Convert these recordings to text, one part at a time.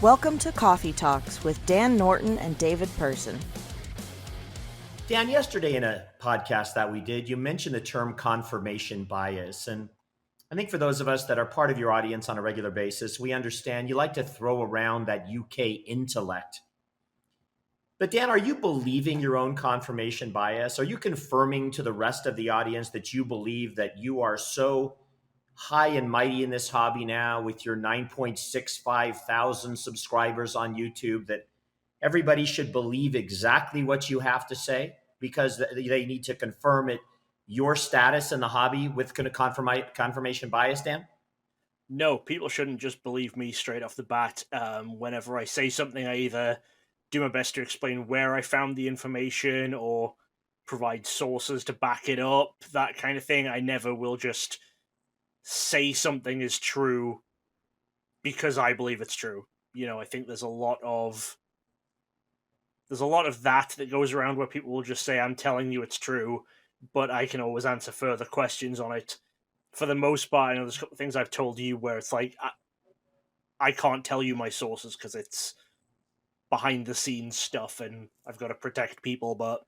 Welcome to Koffee Talks with Dan Norton and David Person. Dan, yesterday in a podcast that we did, you mentioned the term confirmation bias. And I think for those of us that are part of your audience on a regular basis, we understand you like to throw around that UK intellect. But Dan, are you believing your own confirmation bias? Are you confirming to the rest of the audience that you believe that you are so high and mighty in this hobby now with your 9.65 thousand subscribers on YouTube that everybody should believe exactly what you have to say because they need to confirm it, your status in the hobby with confirmation bias, Dan? No, people shouldn't just believe me straight off the bat. Whenever I say something, I either do my best to explain where I found the information or provide sources to back it up, that kind of thing. I never will just say something is true because I believe it's true. I think there's a lot of that goes around where people will just say, I'm telling you it's true, but I can always answer further questions on it. For the most part, I know there's a couple of things I've told you where it's like, I can't tell you my sources because it's behind the scenes stuff and I've got to protect people, but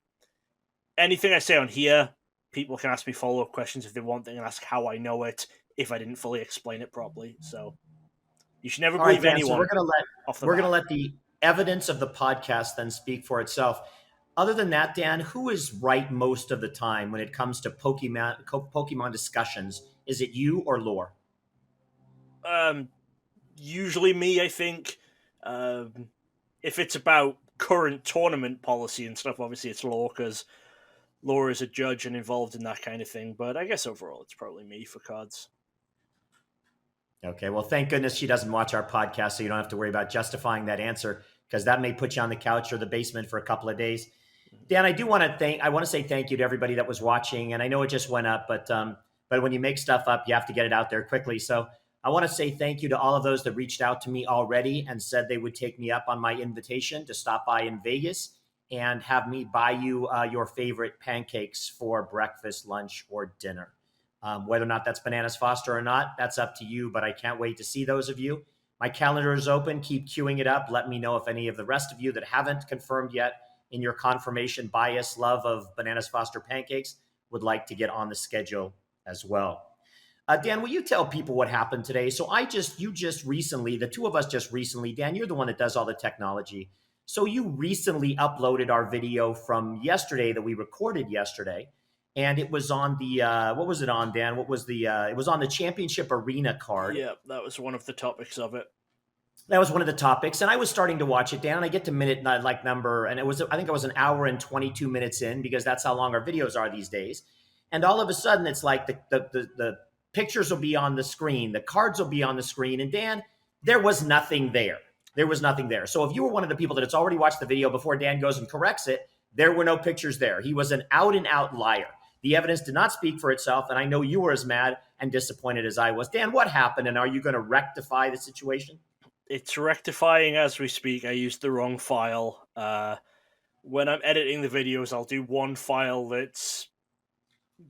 anything I say on here, people can ask me follow-up questions if they want. They can ask how I know it if I didn't fully explain it properly. So you should never believe anyone. So we're going to let the evidence of the podcast then speak for itself. Other than that, Dan, who is right most of the time when it comes to Pokemon discussions? Is it you or Lore? Usually me, I think. If it's about current tournament policy and stuff, obviously it's Lore, because Lore is a judge and involved in that kind of thing. But I guess overall it's probably me for cards. Okay, well, thank goodness she doesn't watch our podcast, so you don't have to worry about justifying that answer, because that may put you on the couch or the basement for a couple of days. Dan, I want to say thank you to everybody that was watching, and I know it just went up, but when you make stuff up, you have to get it out there quickly. So I want to say thank you to all of those that reached out to me already and said they would take me up on my invitation to stop by in Vegas and have me buy you your favorite pancakes for breakfast, lunch, or dinner. Whether or not that's Bananas Foster or not, that's up to you, but I can't wait to see those of you. My calendar is open. Keep queuing it up. Let me know if any of the rest of you that haven't confirmed yet in your confirmation bias love of Bananas Foster pancakes would like to get on the schedule as well. Dan, will you tell people what happened today? So you just recently, the two of us just recently, Dan, you're the one that does all the technology. So you recently uploaded our video from yesterday that we recorded yesterday. And it was on the, what was it on, Dan? What was the, it was on the Championship Arena card. Yeah, that was one of the topics of it. That was one of the topics. And I was starting to watch it, Dan, and I get to minute number, and I think it was an hour and 22 minutes in, because that's how long our videos are these days. And all of a sudden, it's like the pictures will be on the screen, the cards will be on the screen. And Dan, there was nothing there. There was nothing there. So if you were one of the people that has already watched the video before Dan goes and corrects it, there were no pictures there. He was an out and out liar. The evidence did not speak for itself, and I know you were as mad and disappointed as I was. Dan, what happened, and are you going to rectify the situation? It's rectifying as we speak. I used the wrong file. When I'm editing the videos, I'll do one file that's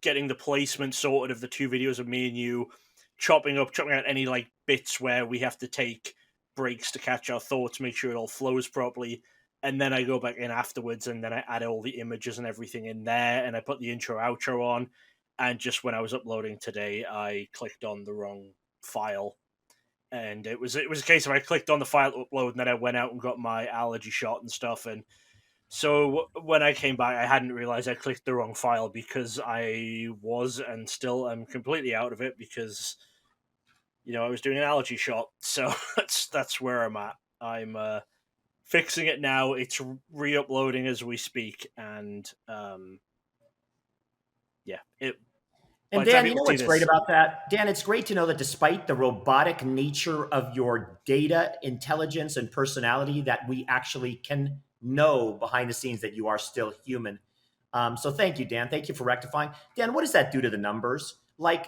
getting the placement sorted of the two videos of me and you, chopping out any bits where we have to take breaks to catch our thoughts, make sure it all flows properly. And then I go back in afterwards, and then I add all the images and everything in there, and I put the intro outro on. And just when I was uploading today, I clicked on the wrong file, and it was a case of I clicked on the file to upload, and then I went out and got my allergy shot and stuff. And so when I came back, I hadn't realized I clicked the wrong file, because I was and still am completely out of it, because I was doing an allergy shot. So that's where I'm at. I'm fixing it now. It's re-uploading as we speak, and And Dan, you know what's great about that? Dan, it's great to know that despite the robotic nature of your data, intelligence, and personality, that we actually can know behind the scenes that you are still human. So thank you, Dan. Thank you for rectifying. Dan, what does that do to the numbers? I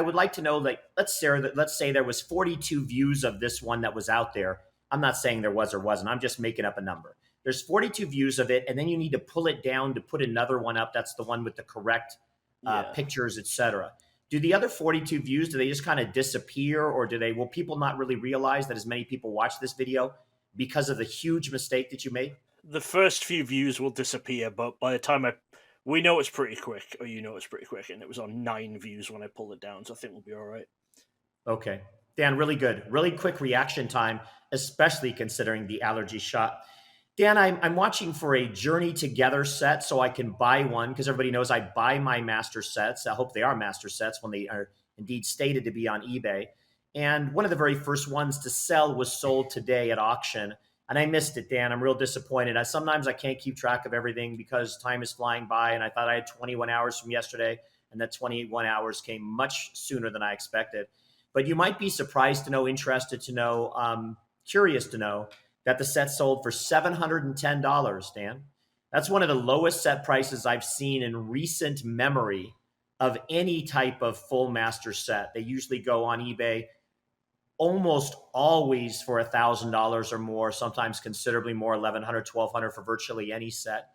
would like to know, let's say there was 42 views of this one that was out there. I'm not saying there was or wasn't. I'm just making up a number. There's 42 views of it, and then you need to pull it down to put another one up. That's the one with the correct pictures, etc. Do the other 42 views, do they just kind of disappear, or will people not really realize that as many people watch this video because of the huge mistake that you made? The first few views will disappear, but by the time we know it's pretty quick, or you know it's pretty quick, and it was on 9 views when I pulled it down, so I think we'll be all right. Okay. Dan, really good. Really quick reaction time, especially considering the allergy shot. Dan, I'm watching for a Journey Together set so I can buy one, because everybody knows I buy my master sets. I hope they are master sets when they are indeed stated to be on eBay. And one of the very first ones to sell was sold today at auction. And I missed it, Dan. I'm real disappointed. Sometimes I can't keep track of everything because time is flying by. And I thought I had 21 hours from yesterday, and that 21 hours came much sooner than I expected. But you might be surprised to know, interested to know, curious to know that the set sold for $710, Dan. That's one of the lowest set prices I've seen in recent memory of any type of full master set. They usually go on eBay almost always for $1,000 or more, sometimes considerably more, $1,100, $1,200 for virtually any set.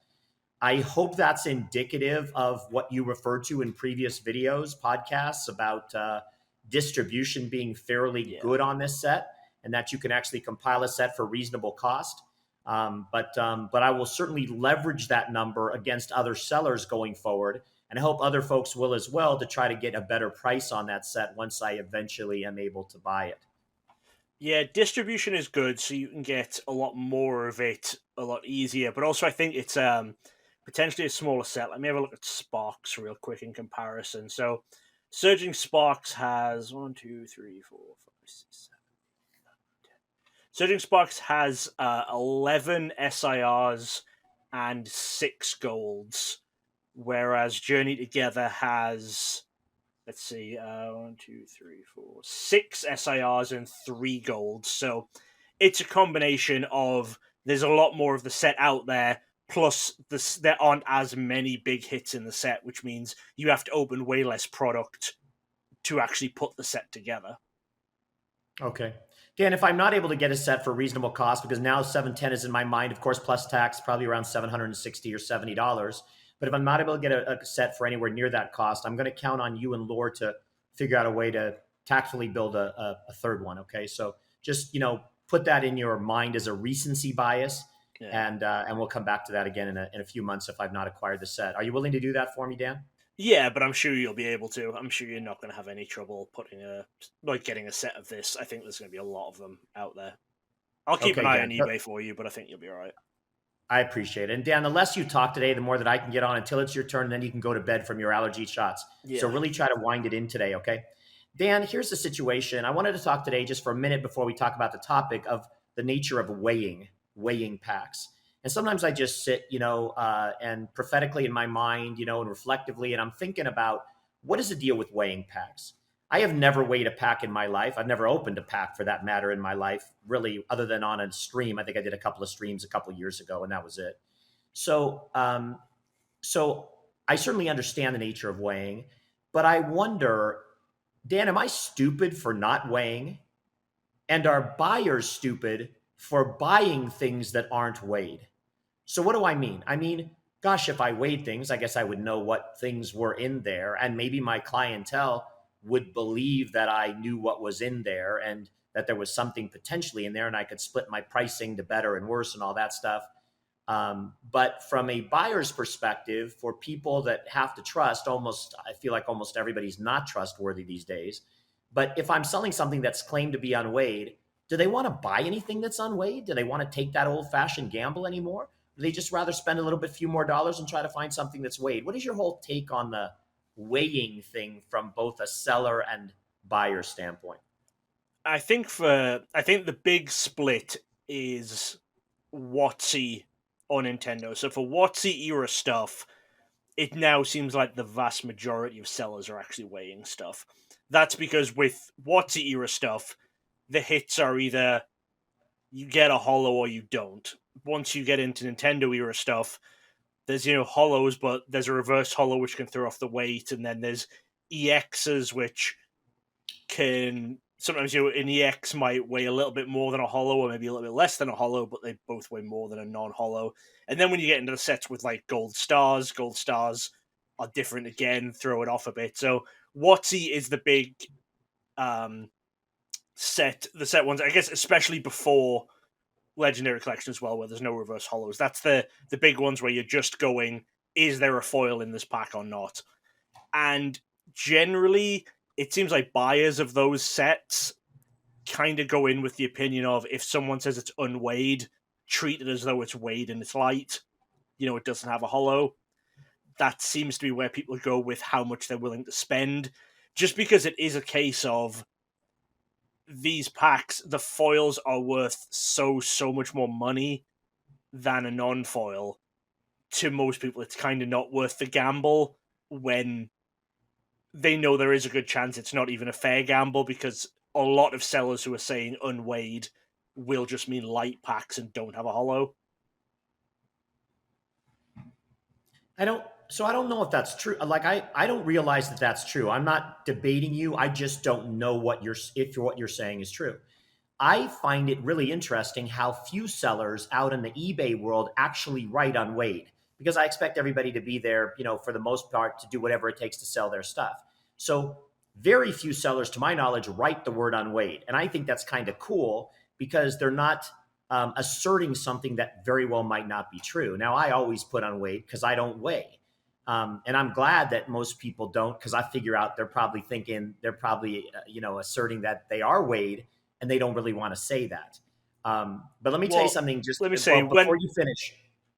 I hope that's indicative of what you referred to in previous videos, podcasts about distribution being fairly good on this set, and that you can actually compile a set for reasonable cost. But I will certainly leverage that number against other sellers going forward, and I hope other folks will as well, to try to get a better price on that set once I eventually am able to buy it. Yeah, distribution is good, so you can get a lot more of it a lot easier. But also, I think it's potentially a smaller set. Let me have a look at Sparks real quick in comparison. So, Surging Sparks has 1, 2, 3, 4, 5, 6, 7. Surging Sparks has 11 SIRs and 6 golds, whereas Journey Together has, let's see, 1, 2, 3, 4, 6 SIRs and 3 golds. So it's a combination of, there's a lot more of the set out there, plus there aren't as many big hits in the set, which means you have to open way less product to actually put the set together. Okay. Dan, if I'm not able to get a set for reasonable cost, because now 710 is in my mind, of course, plus tax, probably around $760 or $70. But if I'm not able to get a set for anywhere near that cost, I'm going to count on you and Lore to figure out a way to tactfully build a third one. Okay. So just, put that in your mind as a recency bias. Yeah. And we'll come back to that again in a few months if I've not acquired the set. Are you willing to do that for me, Dan? Yeah, but I'm sure you'll be able to. I'm sure you're not going to have any trouble getting a set of this. I think there's going to be a lot of them out there. I'll keep an eye on eBay for you, but I think you'll be all right. I appreciate it. And Dan, the less you talk today, the more that I can get on until it's your turn. And then you can go to bed from your allergy shots. Yeah. So really try to wind it in today, okay? Dan, here's the situation. I wanted to talk today just for a minute before we talk about the topic of the nature of weighing packs. And sometimes I just sit, and prophetically in my mind, and reflectively, and I'm thinking about, what is the deal with weighing packs? I have never weighed a pack in my life. I've never opened a pack for that matter in my life, really, other than on a stream. I think I did a couple of streams a couple of years ago, and that was it. So I certainly understand the nature of weighing, but I wonder, Dan, am I stupid for not weighing? And are buyers stupid for buying things that aren't weighed? So what do I mean? I mean, gosh, if I weighed things, I guess I would know what things were in there, and maybe my clientele would believe that I knew what was in there and that there was something potentially in there, and I could split my pricing to better and worse and all that stuff. But from a buyer's perspective, for people that have to trust, I feel like almost everybody's not trustworthy these days. But if I'm selling something that's claimed to be unweighed, do they want to buy anything that's unweighed? Do they want to take that old-fashioned gamble anymore? Do they just rather spend a few more dollars and try to find something that's weighed? What is your whole take on the weighing thing from both a seller and buyer standpoint? I think the big split is WotC on Nintendo. So for WotC era stuff, it now seems like the vast majority of sellers are actually weighing stuff. That's because with WotC era stuff, the hits are either you get a holo or you don't. Once you get into Nintendo era stuff, there's holos, but there's a reverse holo which can throw off the weight, and then there's EXs which can sometimes an EX might weigh a little bit more than a holo, or maybe a little bit less than a holo, but they both weigh more than a non-holo. And then when you get into the sets with like gold stars are different again, throw it off a bit. So WotC is the big set ones, I guess, especially before Legendary Collection as well, where there's no reverse hollows. That's the big ones where you're just going, is there a foil in this pack or not? And generally, it seems like buyers of those sets kind of go in with the opinion of, if someone says it's unweighed, treat it as though it's weighed and it's light. It doesn't have a hollow. That seems to be where people go with how much they're willing to spend, just because it is a case of these packs, the foils are worth so much more money than a non-foil. To most people, it's kind of not worth the gamble when they know there is a good chance it's not even a fair gamble, because a lot of sellers who are saying unweighed will just mean light packs and don't have a hollow. I don't know if that's true. Like, I don't realize that that's true. I'm not debating you. I just don't know what you're saying is true. I find it really interesting how few sellers out in the eBay world actually write unweighed, because I expect everybody to be there, for the most part, to do whatever it takes to sell their stuff. So very few sellers, to my knowledge, write the word unweighed. And I think that's kind of cool, because they're not asserting something that very well might not be true. Now, I always put unweighed because I don't weigh. And I'm glad that most people don't, because I figure out they're probably asserting that they are weighed, and they don't really want to say that. But let me tell you something. Before you finish.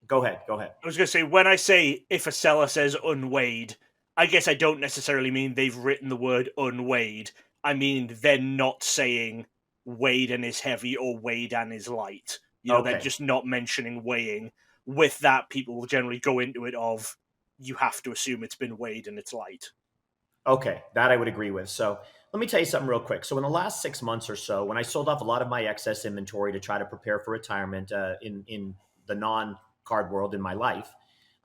Go ahead. I was going to say, when I say if a seller says unweighed, I guess I don't necessarily mean they've written the word unweighed. I mean they're not saying weighed and is heavy or weighed and is light. Okay. They're just not mentioning weighing. With that, people will generally go into it of, you have to assume it's been weighed and it's light. Okay, that I would agree with. So let me tell you something real quick. So in the last 6 months or so, when I sold off a lot of my excess inventory to try to prepare for retirement in the non-card world in my life,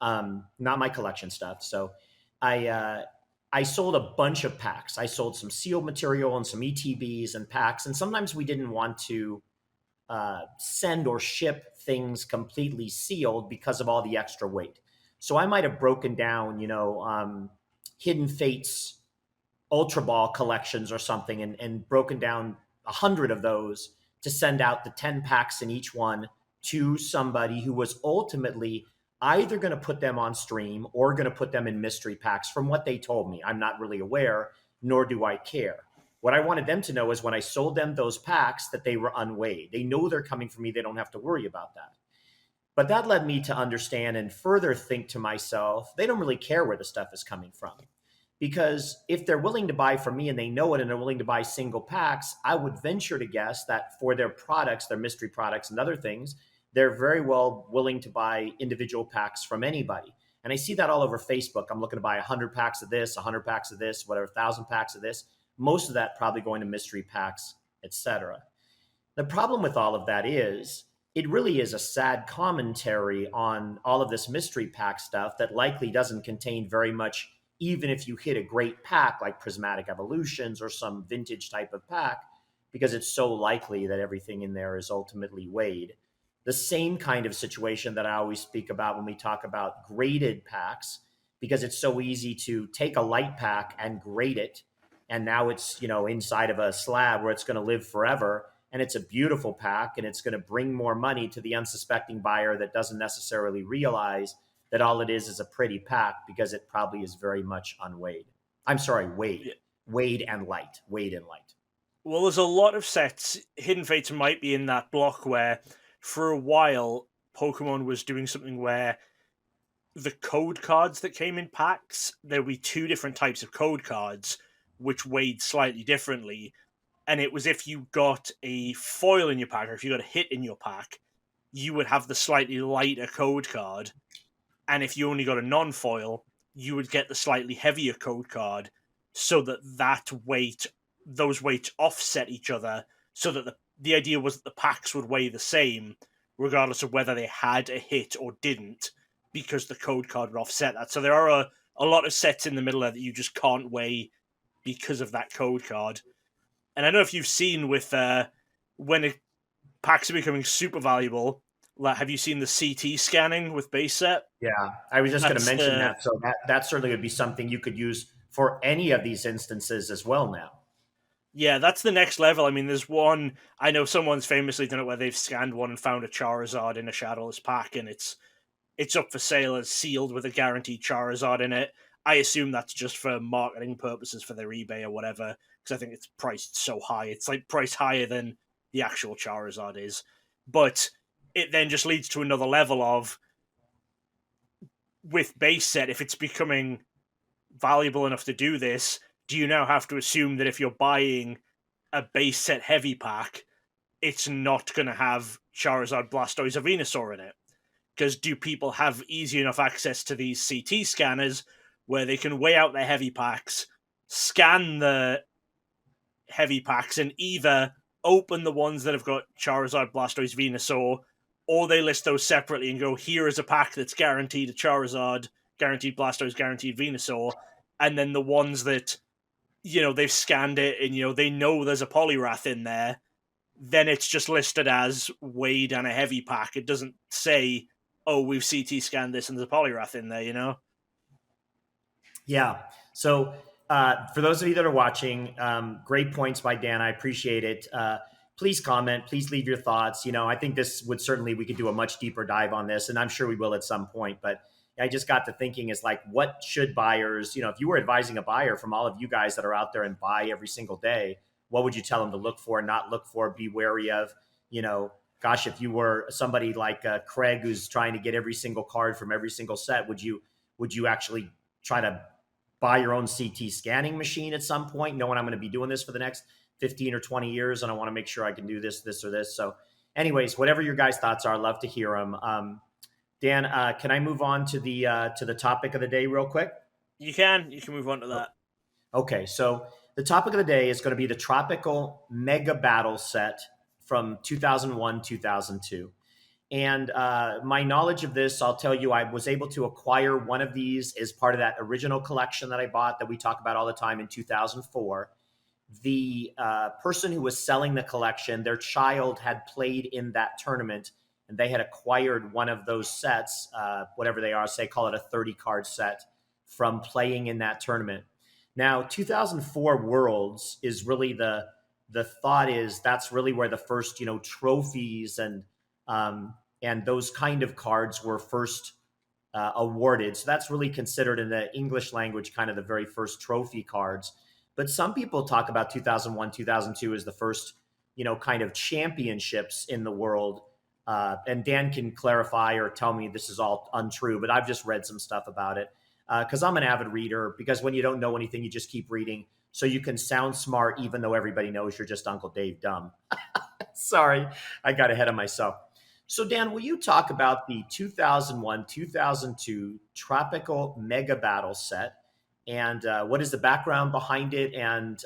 not my collection stuff. So I sold a bunch of packs. I sold some sealed material and some ETBs and packs. And sometimes we didn't want to send or ship things completely sealed because of all the extra weight. So I might have broken down, Hidden Fates Ultra Ball collections or something, and broken down 100 of those to send out the 10 packs in each one to somebody who was ultimately either going to put them on stream or going to put them in mystery packs, from what they told me. I'm not really aware, nor do I care. What I wanted them to know is when I sold them those packs that they were unweighed. They know they're coming from me. They don't have to worry about that. But that led me to understand and further think to myself, they don't really care where the stuff is coming from. Because if they're willing to buy from me and they know it and they're willing to buy single packs, I would venture to guess that for their products, their mystery products and other things, they're very well willing to buy individual packs from anybody. And I see that all over Facebook. I'm looking to buy 100 packs of this, 100 packs of this, whatever, 1,000 packs of this. Most of that probably going to mystery packs, etc. The problem with all of that is, it really is a sad commentary on all of this mystery pack stuff that likely doesn't contain very much, even if you hit a great pack like Prismatic Evolutions or some vintage type of pack, because it's so likely that everything in there is ultimately weighed. The same kind of situation that I always speak about when we talk about graded packs, because it's so easy to take a light pack and grade it, and now it's inside of a slab where it's going to live forever. And it's a beautiful pack, and it's going to bring more money to the unsuspecting buyer that doesn't necessarily realize that all it is a pretty pack, because it probably is very much unweighed. I'm sorry, weighed. Yeah. Weighed and light. Well, there's a lot of sets. Hidden Fates might be in that block where, for a while, Pokemon was doing something where the code cards that came in packs, there would be two different types of code cards, which weighed slightly differently. And it was, if you got a foil in your pack, or if you got a hit in your pack, you would have the slightly lighter code card. And if you only got a non-foil, you would get the slightly heavier code card, so that weight, those weights offset each other, so that the idea was that the packs would weigh the same, regardless of whether they had a hit or didn't, because the code card would offset that. So there are a lot of sets in the middle there that you just can't weigh because of that code card. And I don't know if you've seen with when packs are becoming super valuable, like, have you seen the CT scanning with base set? Yeah, I was just going to mention that. So that certainly would be something you could use for any of these instances as well now. Yeah, that's the next level. I mean, there's one, I know someone's famously done it where they've scanned one and found a Charizard in a Shadowless pack, and it's up for sale as sealed with a guaranteed Charizard in it. I assume that's just for marketing purposes for their eBay or whatever, because I think it's priced so high. It's like priced higher than the actual Charizard is. But it then just leads to another level of, with base set, if it's becoming valuable enough to do this, do you now have to assume that if you're buying a base set heavy pack, it's not going to have Charizard, Blastoise, or Venusaur in it? Because do people have easy enough access to these CT scanners where they can weigh out their heavy packs, scan the heavy packs, and either open the ones that have got Charizard, Blastoise, Venusaur, or they list those separately and go, here is a pack that's guaranteed a Charizard, guaranteed Blastoise, guaranteed Venusaur, and then the ones that, they've scanned it and, they know there's a Poliwrath in there, then it's just listed as weighed and a heavy pack. It doesn't say, oh, we've CT scanned this and there's a Poliwrath in there, Yeah. So for those of you that are watching, great points by Dan. I appreciate it. Please comment. Please leave your thoughts. I think this would certainly, we could do a much deeper dive on this, and I'm sure we will at some point. But I just got to thinking is like, what should buyers, if you were advising a buyer from all of you guys that are out there and buy every single day, what would you tell them to look for, not look for, be wary of? Gosh, if you were somebody like Craig, who's trying to get every single card from every single set, would you actually try to buy your own CT scanning machine at some point, knowing I'm going to be doing this for the next 15 or 20 years, and I want to make sure I can do this, or this? So anyways, whatever your guys' thoughts are, I'd love to hear them. Dan, can I move on to the topic of the day real quick? You can move on to that. Okay, so the topic of the day is going to be the Tropical Mega Battle set from 2001, 2002. And my knowledge of this, I'll tell you, I was able to acquire one of these as part of that original collection that I bought that we talk about all the time in 2004. The person who was selling the collection, their child had played in that tournament, and they had acquired one of those sets, whatever they are, say, call it a 30-card set, from playing in that tournament. Now, 2004 Worlds is really the thought is that's really where the first, trophies and those kind of cards were first awarded. So that's really considered in the English language kind of the very first trophy cards. But some people talk about 2001, 2002 as the first, kind of championships in the world. And Dan can clarify or tell me this is all untrue, but I've just read some stuff about it because I'm an avid reader, because when you don't know anything, you just keep reading so you can sound smart, even though everybody knows you're just Uncle Dave dumb. Sorry, I got ahead of myself. So Dan, will you talk about the 2001, 2002 Tropical Mega Battle set? And what is the background behind it? And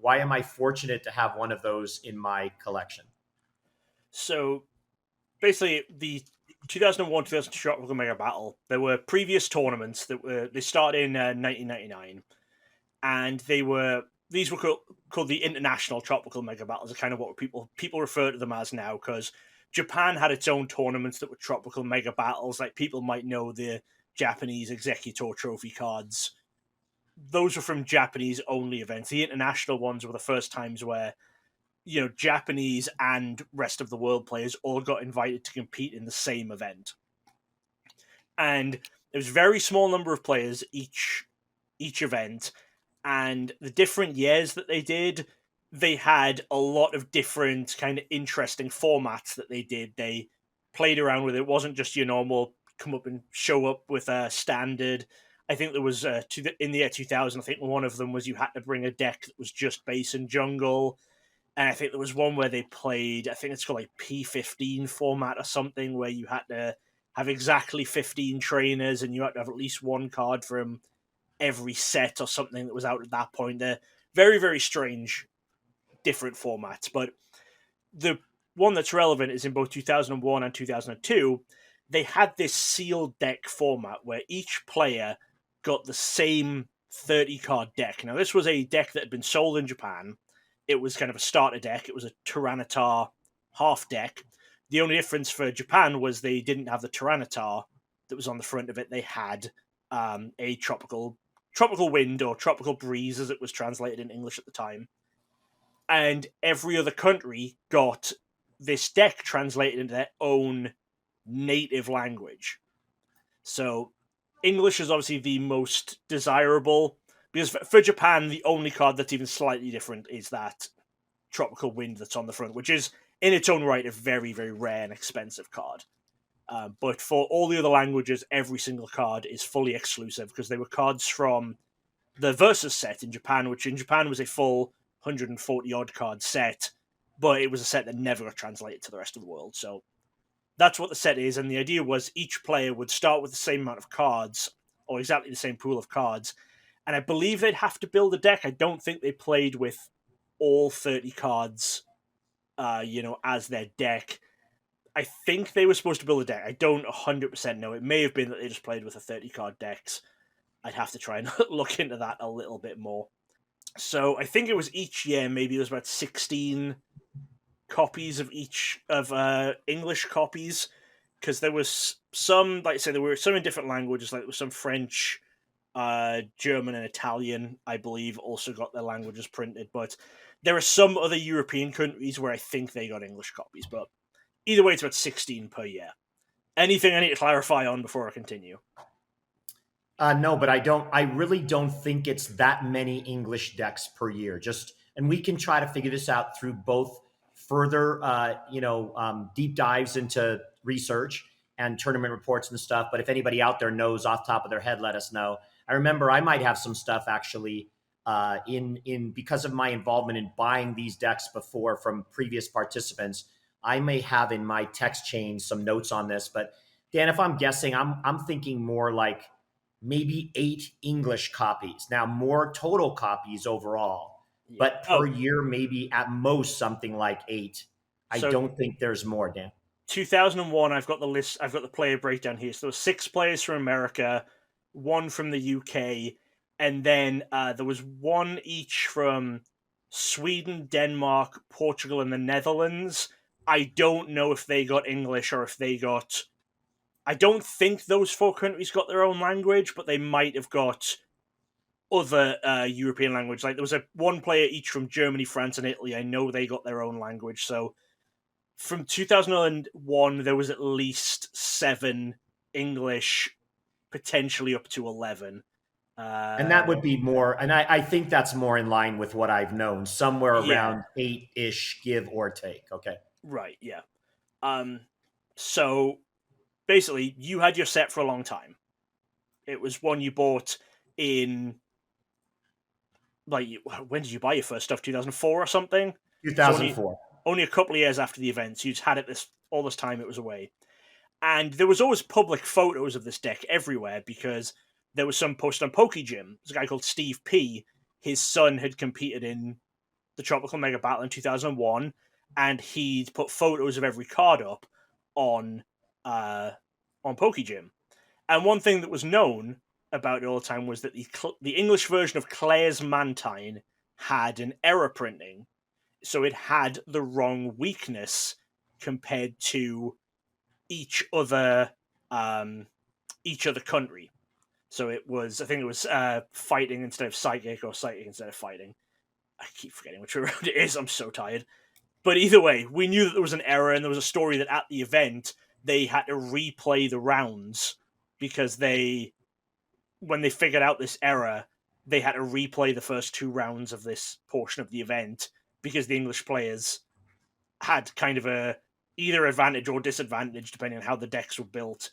why am I fortunate to have one of those in my collection? So basically, the 2001, 2002 Tropical Mega Battle, there were previous tournaments they started in 1999, and these were called the International Tropical Mega Battles, are kind of what people refer to them as now, because Japan had its own tournaments that were Tropical Mega Battles. Like, people might know the Japanese Executor Trophy cards. Those were from Japanese only events. The international ones were the first times where, Japanese and rest of the world players all got invited to compete in the same event. And there was a very small number of players each event, and the different years that they did, they had a lot of different kind of interesting formats that they did. They played around with it. It wasn't just your normal come up and show up with a standard. I think there was, in the year 2000, I think one of them was you had to bring a deck that was just base and jungle. And I think there was one where they played, I think it's called like P15 format or something, where you had to have exactly 15 trainers and you had to have at least one card from every set or something that was out at that point. They're very, very strange, different formats. But the one that's relevant is in both 2001 and 2002, they had this sealed deck format where each player got the same 30-card deck. Now, this was a deck that had been sold in Japan. It was kind of a starter deck. It was a Tyranitar half deck. The only difference for Japan was they didn't have the Tyranitar that was on the front of it. They had a Tropical Tropical Wind, or Tropical Breeze as it was translated in English at the time. And every other country got this deck translated into their own native language. So English is obviously the most desirable, because for Japan, the only card that's even slightly different is that Tropical Wind that's on the front, which is in its own right a very, very rare and expensive card. But for all the other languages, every single card is fully exclusive, because they were cards from the Versus set in Japan, which in Japan was a full 140 odd card set, but it was a set that never got translated to the rest of the world. So that's what the set is, and the idea was each player would start with the same amount of cards, or exactly the same pool of cards, and I believe they'd have to build a deck. I don't think they played with all 30 cards, as their deck. I think they were supposed to build a deck. I don't 100% know. It may have been that they just played with the 30-card decks. I'd have to try and look into that a little bit more. So I think it was each year, maybe it was about 16 copies of each of English copies, because there was some, like I said, there were some in different languages, like there was some French, German and Italian, I believe, also got their languages printed, but there are some other European countries where I think they got English copies, but either way, it's about 16 per year. Anything I need to clarify on before I continue? No, but I really don't think it's that many English decks per year. And we can try to figure this out through both further, deep dives into research and tournament reports and stuff. But if anybody out there knows off the top of their head, let us know. I remember I might have some stuff actually because of my involvement in buying these decks before from previous participants. I may have in my text chain some notes on this. But Dan, if I'm guessing, I'm thinking more like maybe 8 English copies. Now, more total copies overall, but per year, maybe at most something like 8. I don't think there's more, Dan. 2001, I've got the list, I've got the player breakdown here. So there were 6 players from America, 1 from the UK, and then there was 1 each from Sweden, Denmark, Portugal, and the Netherlands. I don't know if they got English or if they got... I don't think those 4 countries got their own language, but they might have got other European language. Like there was 1 player each from Germany, France, and Italy. I know they got their own language. So from 2001, there was at least 7 English, potentially up to 11. And that would be more, and I think that's more in line with what I've known, somewhere around 8-ish, give or take. Okay. Right, yeah. So basically, you had your set for a long time. It was one you bought in, like, when did you buy your first stuff? 2004 or something? 2004. So only a couple of years after the event. So you'd had it all this time it was away. And there was always public photos of this deck everywhere, because there was some post on PokeGym. There's a guy called Steve P. His son had competed in the Tropical Mega Battle in 2001, and he'd put photos of every card up on PokeGym. And one thing that was known about it all the time was that the English version of Claire's Mantine had an error printing, so it had the wrong weakness compared to each other country. So it was, I think it was fighting instead of psychic, or psychic instead of fighting. I keep forgetting which round it is. I'm so tired. But either way, we knew that there was an error, and there was a story that at the event they had to replay the rounds, because when they figured out this error, they had to replay the first 2 rounds of this portion of the event, because the English players had kind of a either advantage or disadvantage depending on how the decks were built,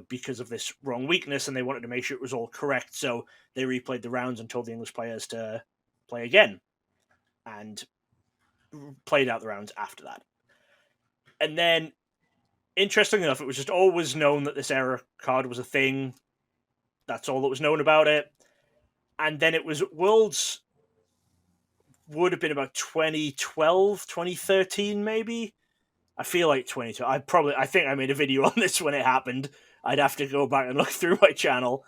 because of this wrong weakness, and they wanted to make sure it was all correct. So they replayed the rounds and told the English players to play again, and played out the rounds after that. And then, interestingly enough, it was just always known that this error card was a thing. That's all that was known about it. And then it was Worlds, would have been about 2012, 2013 maybe? I feel like 2012. I think I made a video on this when it happened. I'd have to go back and look through my channel.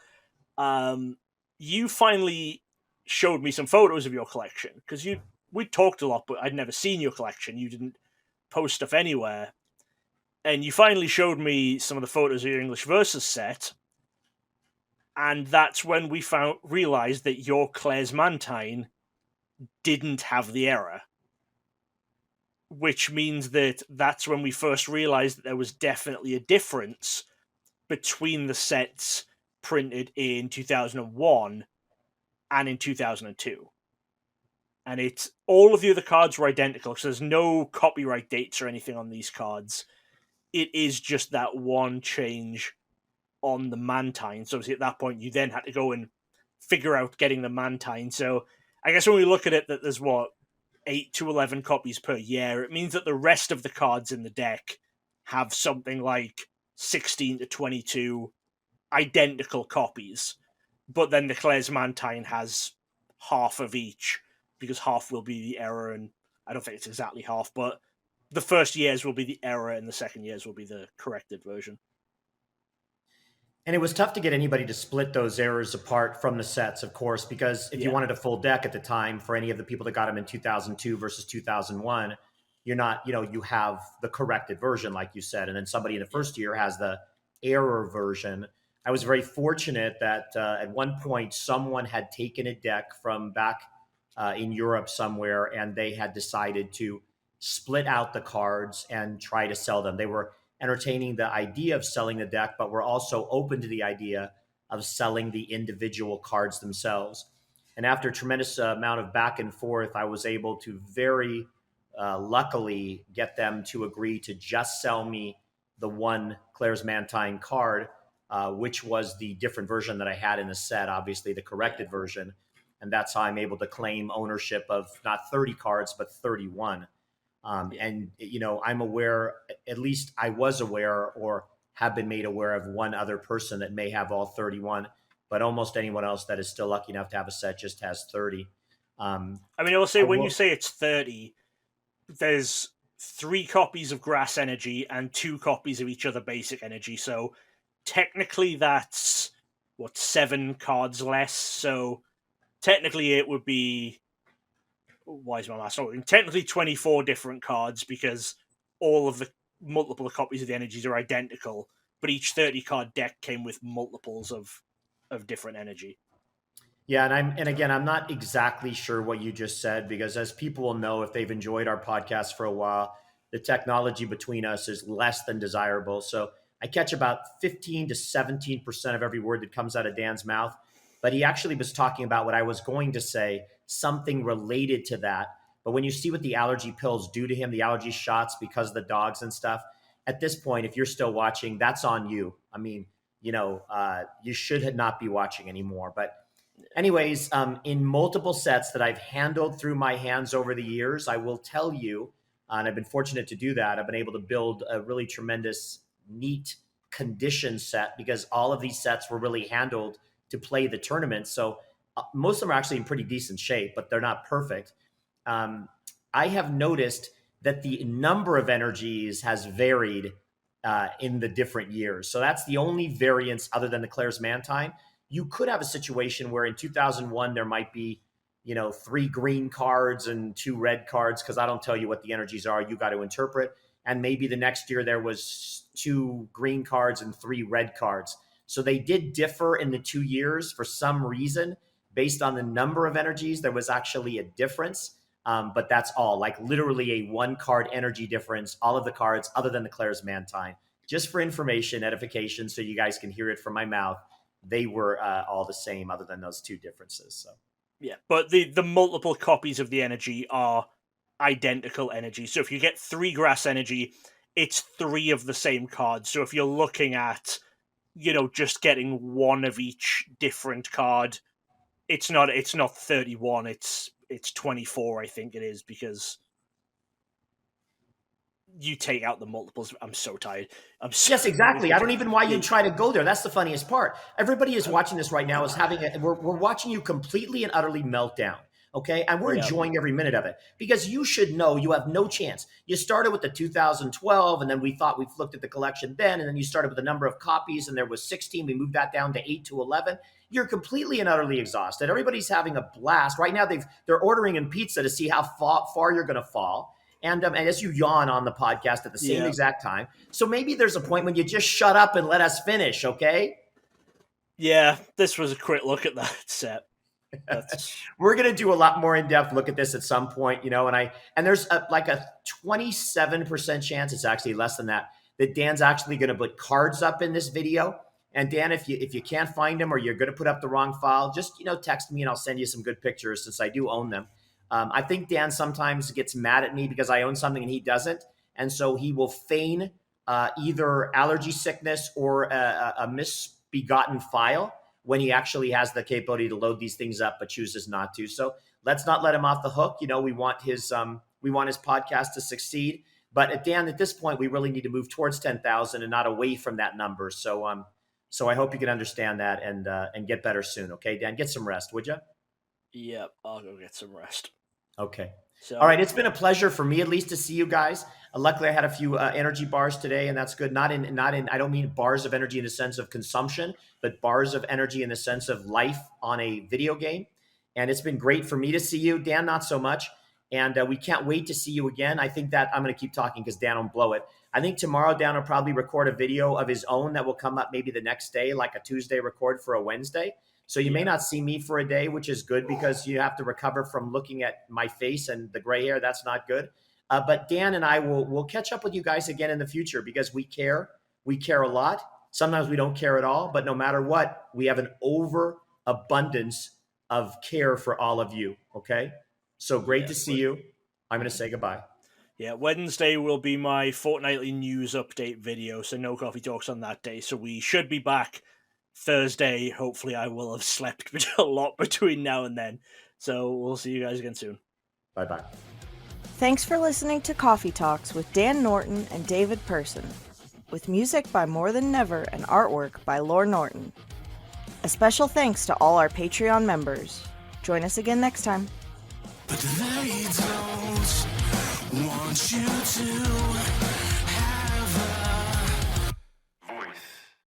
You finally showed me some photos of your collection, because we talked a lot, but I'd never seen your collection. You didn't post stuff anywhere. And you finally showed me some of the photos of your English Versus set. And that's when we realized that your Claire's Mantine didn't have the error. Which means that's when we first realized that there was definitely a difference between the sets printed in 2001 and in 2002. And it's all of the other cards were identical, so there's no copyright dates or anything on these cards. It is just that one change on the Mantine. So obviously at that point, you then had to go and figure out getting the Mantine. So I guess when we look at it, that there's 8 to 11 copies per year, it means that the rest of the cards in the deck have something like 16 to 22 identical copies. But then the Claire's Mantine has half of each, because half will be the error, and I don't think it's exactly half, but the first years will be the error and the second years will be the corrected version. And it was tough to get anybody to split those errors apart from the sets, of course, because if you wanted a full deck at the time, for any of the people that got them in 2002 versus 2001, you're not, you have the corrected version, like you said, and then somebody in the first year has the error version. I was very fortunate that at one point someone had taken a deck from back in Europe somewhere, and they had decided to split out the cards and try to sell them. They were entertaining the idea of selling the deck, but we're also open to the idea of selling the individual cards themselves. And after a tremendous amount of back and forth, I was able to very luckily get them to agree to just sell me the one Claire's Mantine card, which was the different version that I had in the set, obviously the corrected version. And that's how I'm able to claim ownership of not 30 cards, but 31. And, I'm aware, at least I was aware or have been made aware of one other person that may have all 31, but almost anyone else that is still lucky enough to have a set just has 30. I will say, when you say it's 30, there's 3 copies of Grass Energy and 2 copies of each other Basic Energy. So technically that's, 7 cards less. So technically it would be... Why is my math not working? Technically 24 different cards, because all of the multiple copies of the energies are identical, but each 30 card deck came with multiples of different energy. Yeah, and again, I'm not exactly sure what you just said, because as people will know, if they've enjoyed our podcast for a while, the technology between us is less than desirable. So I catch about 15 to 17% of every word that comes out of Dan's mouth. But he actually was talking about what I was going to say, something related to that. But when you see what the allergy pills do to him, the allergy shots because of the dogs and stuff, at this point, if you're still watching, that's on you. I mean, you should not be watching anymore. But anyways, in multiple sets that I've handled through my hands over the years, I will tell you, and I've been fortunate to do that, I've been able to build a really tremendous, neat condition set, because all of these sets were really handled to play the tournament. So most of them are actually in pretty decent shape, but they're not perfect. I have noticed that the number of energies has varied in the different years. So that's the only variance other than the Claire's Mantine. You could have a situation where in 2001, there might be, 3 green cards and 2 red cards, because I don't tell you what the energies are. You got to interpret. And maybe the next year there was 2 green cards and 3 red cards. So they did differ in the 2 years for some reason. Based on the number of energies, there was actually a difference. But that's all, like literally a 1 card energy difference, all of the cards other than the Claire's Mantine. Just for information, edification, so you guys can hear it from my mouth, they were all the same other than those 2 differences. So yeah, but the multiple copies of the energy are identical energy. So if you get 3 Grass Energy, it's 3 of the same cards. So if you're looking at, just getting 1 of each different card, it's not 31, it's 24, I think it is, because you take out the multiples. I'm so tired. Yes, exactly. I don't even why you try to go there. That's the funniest part. Everybody is watching this right now is we're watching you completely and utterly melt down. Okay. And we're enjoying every minute of it, because you should know you have no chance. You started with the 2012, and then we thought we've looked at the collection then, and then you started with a number of copies, and there was 16. We moved that down to 8 to 11. You're completely and utterly exhausted. Everybody's having a blast right now. They're ordering in pizza to see how far you're going to fall. And as you yawn on the podcast at the same exact time. So maybe there's a point when you just shut up and let us finish. Okay. Yeah, this was a quick look at that set. We're going to do a lot more in-depth look at this at some point, and there's like a 27% chance, it's actually less than that Dan's actually going to put cards up in this video. And Dan, if you can't find them or you're going to put up the wrong file, just, text me and I'll send you some good pictures since I do own them. I think Dan sometimes gets mad at me because I own something and he doesn't. And so he will feign either allergy sickness or a misbegotten file when he actually has the capability to load these things up, but chooses not to. So let's not let him off the hook. We want his podcast to succeed. But Dan, at this point, we really need to move towards 10,000 and not away from that number. So I hope you can understand that and get better soon. Okay, Dan, get some rest, would you? Yep, I'll go get some rest. Okay. So, all right, it's been a pleasure for me at least to see you guys. Luckily, I had a few energy bars today, and that's good. Not in. I don't mean bars of energy in the sense of consumption, but bars of energy in the sense of life on a video game. And it's been great for me to see you, Dan. Not so much. And we can't wait to see you again. I think that I'm going to keep talking because Dan won't blow it. I think tomorrow Dan will probably record a video of his own that will come up maybe the next day, like a Tuesday record for a Wednesday. So you may not see me for a day, which is good because you have to recover from looking at my face and the gray hair. That's not good. But Dan and I will catch up with you guys again in the future because we care. We care a lot. Sometimes we don't care at all. But no matter what, we have an overabundance of care for all of you. Okay? So great to see you. I'm going to say goodbye. Yeah, Wednesday will be my fortnightly news update video, so no Coffee Talks on that day. So we should be back Thursday. Hopefully I will have slept a lot between now and then. So we'll see you guys again soon. Bye-bye. Thanks for listening to Coffee Talks with Dan Norton and David Person, with music by More Than Never and artwork by Lore Norton. A special thanks to all our Patreon members. Join us again next time. But they don't want you to.